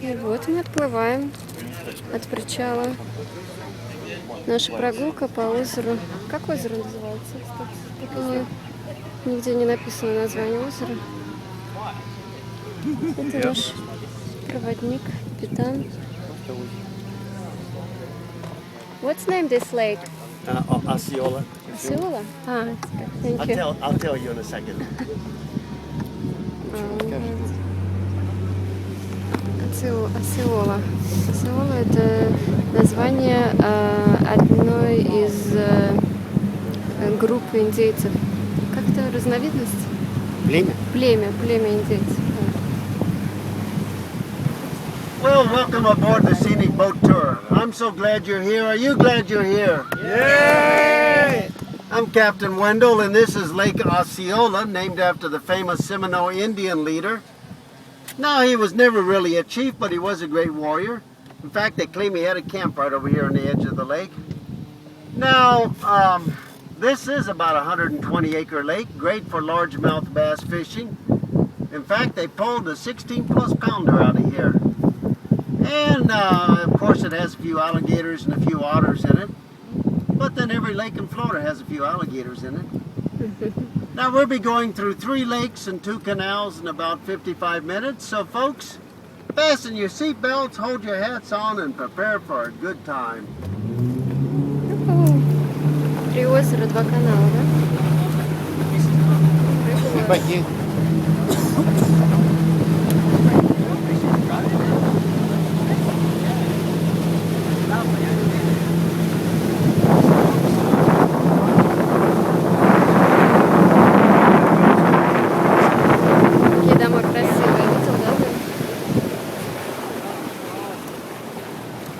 И вот мы отплываем от причала. Наша прогулка по озеру. Как озеро называется, кстати? Так нигде не написано название озера. Это наш проводник, капитан. What's name this lake? Osceola. Osceola? Ah, thank you. I'll tell you in a second. Осеола. Осеола — это название одной из групп индейцев. Как это разновидность? Племя. Племя индейцев. Well, welcome aboard the scenic boat tour. I'm so glad you're here. Are you glad you're here? Yay! I'm Captain Wendell, and this is Lake Osceola, named after the famous Seminole Indian leader. Now, he was never really a chief, but he was a great warrior. In fact, they claim he had a camp right over here on the edge of the lake. Now, this is about a 120-acre lake, great for largemouth bass fishing. In fact, they pulled a 16-plus pounder out of here. And, of course, it has a few alligators and a few otters in it. But then every lake in Florida has a few alligators in it. Now, we'll be going through 3 lakes and 2 canals in about 55 minutes. So, folks, fasten your seatbelts, hold your hats on, and prepare for a good time. 3 озера, 2 канала, да?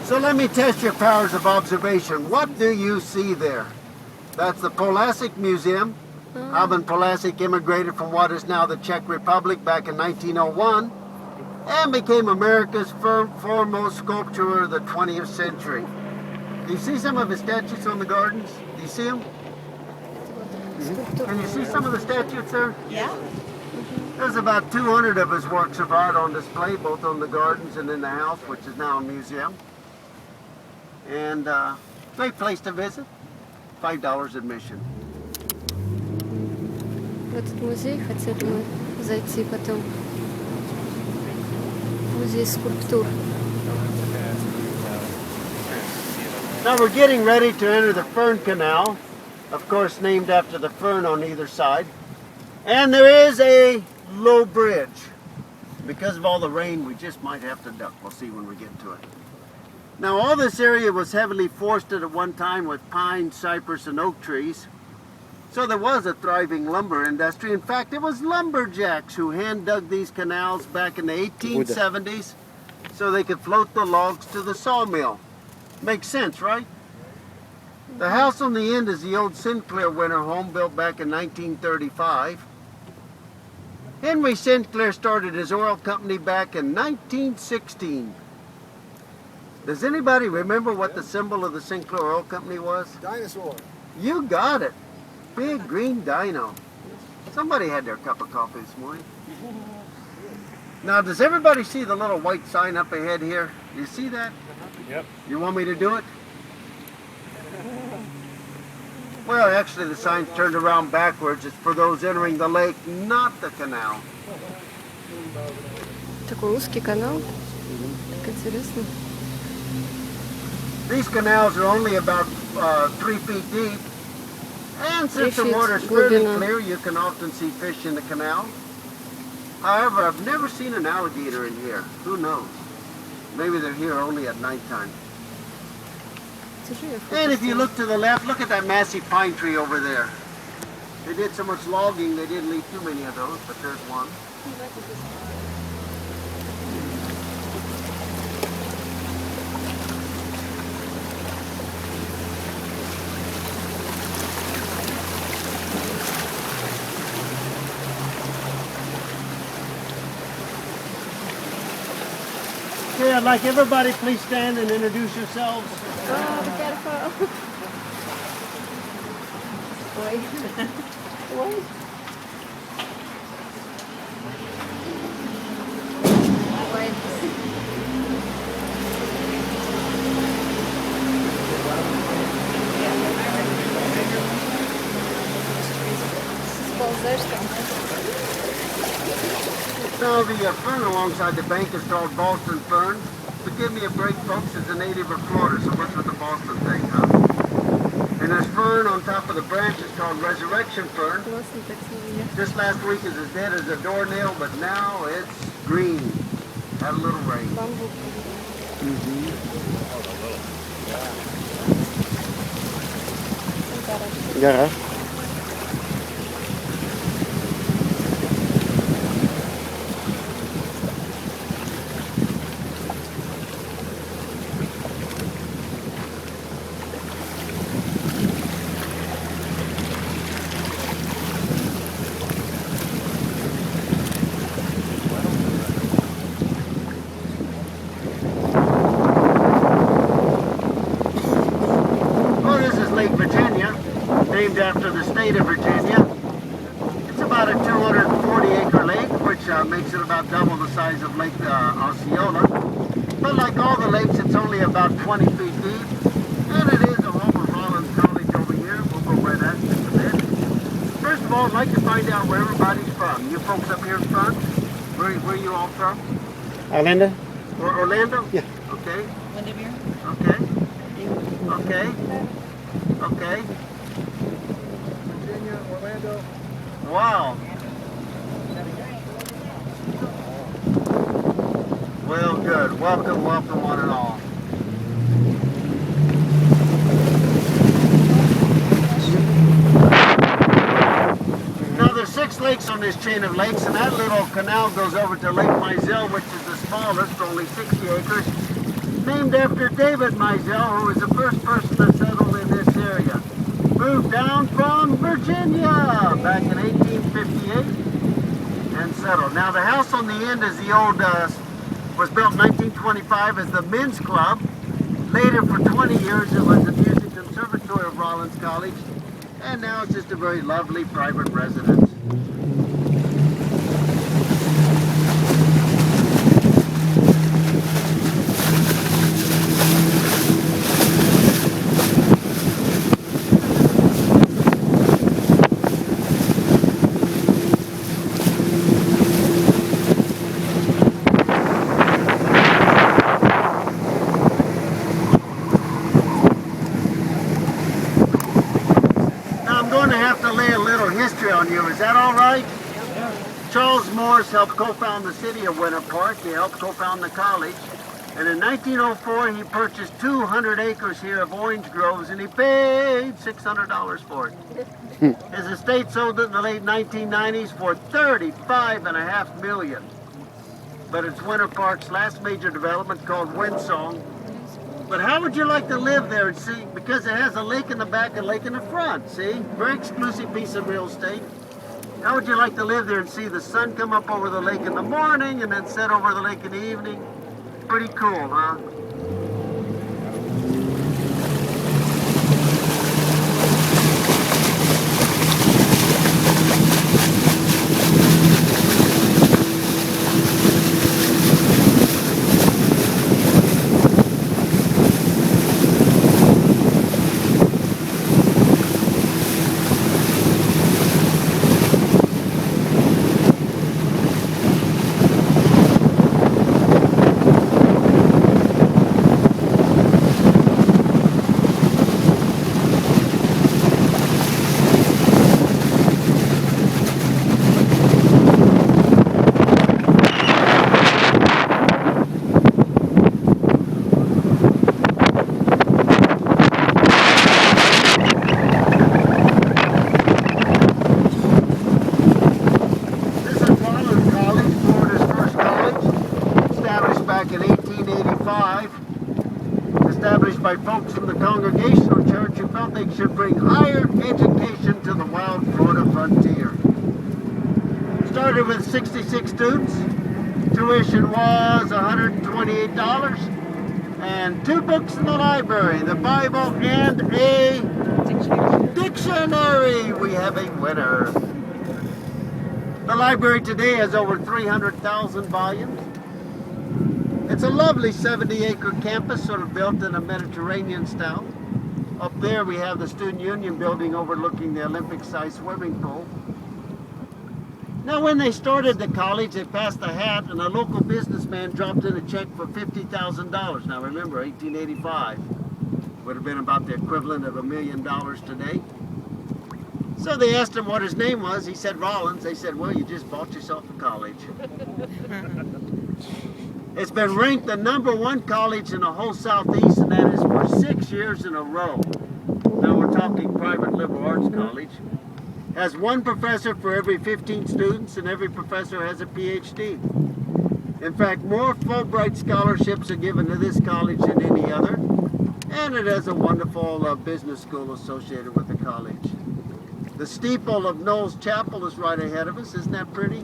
So let me test your powers of observation. What do you see there? That's the Polasic Museum. Alban Polasic immigrated from what is now the Czech Republic back in 1901 and became America's foremost sculptor of the 20th century. Do you see some of his statues on the gardens? Do you see them? Can you see some of the statues there? Yeah. There's about 200 of his works of art on display, both on the gardens and in the house, which is now a museum. And great place to visit. $5 admission. В этот музей хотели мы зайти потом. Музей скульптур. Now we're getting ready to enter the Fern Canal, of course named after the fern on either side. And there is a low bridge. Because of all the rain, we just might have to duck. We'll see when we get to it. Now, all this area was heavily forested at one time with pine, cypress, and oak trees. So there was a thriving lumber industry. In fact, it was lumberjacks who hand-dug these canals back in the 1870s so they could float the logs to the sawmill. Makes sense, right? The house on the end is the old Sinclair winter home built back in 1935. Henry Sinclair started his oil company back in 1916. Does anybody remember what the symbol of the Sinclair Oil Company was? Dinosaur. You got it. Big green dino. Somebody had their cup of coffee this morning. Now, does everybody see the little white sign up ahead here? Do you see that? Yep. You want me to do it? Well, actually, the sign's turned around backwards. It's for those entering the lake, not the canal. Такой узкий канал. Так интересно. These canals are only about 3 feet deep. And since the water is fairly clear, you can often see fish in the canal. However, I've never seen an alligator in here. Who knows? Maybe they're here only at nighttime. And if you look to the left, look at that massive pine tree over there. They did so much logging, they didn't leave too many of those, but there's one. Okay, I'd like everybody please stand and introduce yourselves. Oh, be careful. Oi. Oi. Oi. see a fern alongside the bank is called Boston fern. But give me a break, folks. It's a native of Florida, so what's with the Boston thing, huh? And there's fern on top of the branch. It's called resurrection fern. Just last week is as dead as a doornail, but now it's green. Had a little rain. Гора. Named after the state of Virginia. It's about a 240-acre lake, which makes it about double the size of Lake Osceola. But like all the lakes, it's only about 20 feet deep. And it is a home of Rollins College over here. We'll go by that in just a bit. First of all, I'd like to find out where everybody's from. You folks up here in front, where are you all from? Orlando? Orlando? Yeah. Okay. Windermere? Okay. Okay. Okay. Orlando. Wow. Well, good. Welcome, welcome one and all. Now there's 6 lakes on this chain of lakes, and that little canal goes over to Lake Mizell, which is the smallest, only 60 acres, named after David Mizell, who was the first person that settled in this area. Moved down from Virginia back in 1858 and settled. Now the house on the end is the old, was built in 1925 as the men's club. Later for 20 years it was the music conservatory of Rollins College, and now it's just a very lovely private residence. On you. Is that all right? Yeah. Charles Morse helped co-found the city of Winter Park. He helped co-found the college. And in 1904, he purchased 200 acres here of orange groves, and he paid $600 for it. His estate sold it in the late 1990s for $35.5 million. But it's Winter Park's last major development called Windsong. But how would you like to live there and see, because it has a lake in the back and a lake in the front, see? Very exclusive piece of real estate. How would you like to live there and see the sun come up over the lake in the morning and then set over the lake in the evening? Pretty cool, huh? By folks from the Congregational Church who felt they should bring higher education to the wild Florida frontier. Started with 66 students. Tuition was $128 and 2 books in the library, the Bible and a dictionary. We have a winner. The library today has over 300,000 volumes. It's a lovely 70-acre campus, sort of built in a Mediterranean style. Up there we have the Student Union building overlooking the Olympic-sized swimming pool. Now, when they started the college, they passed a hat, and a local businessman dropped in a check for $50,000. Now, remember, 1885 would have been about the equivalent of $1 million today. So they asked him what his name was. He said Rollins. They said, well, you just bought yourself a college. It's been ranked the #1 college in the whole Southeast, and that is for 6 years in a row. Now we're talking private liberal arts college. Has one professor for every 15 students, and every professor has a PhD. In fact, more Fulbright scholarships are given to this college than any other, and it has a wonderful business school associated with the college. The steeple of Knowles Chapel is right ahead of us. Isn't that pretty?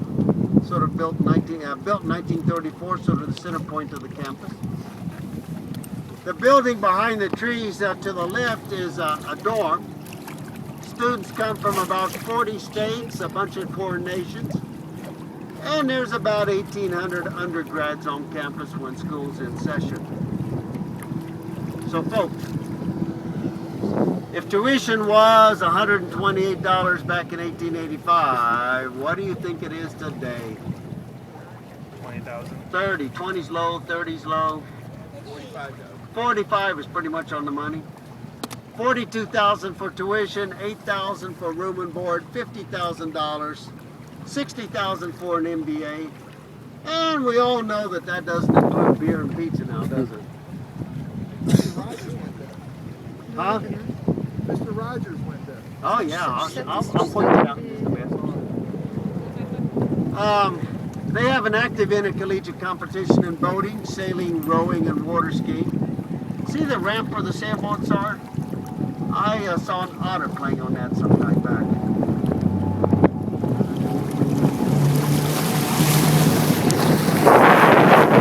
Sort of built in 1934, sort of the center point of the campus. The building behind the trees to the left is a dorm. Students come from about 40 states, a bunch of foreign nations, and there's about 1,800 undergrads on campus when school's in session. So folks, if tuition was $128 back in 1885, what do you think it is today? 20,000. 30. 20's low, 30's low. 45 is pretty much on the money. $42,000 for tuition, $8,000 for room and board, $50,000, $60,000 for an MBA, and we all know that that doesn't include beer and pizza now, does it? Mr. Rogers went there. Huh? Mr. Rogers went there. Oh yeah, I'll point that out in just a bit. They have an active intercollegiate competition in boating, sailing, rowing, and water skiing. See the ramp where the sailboats are? I saw an otter playing on that some time back.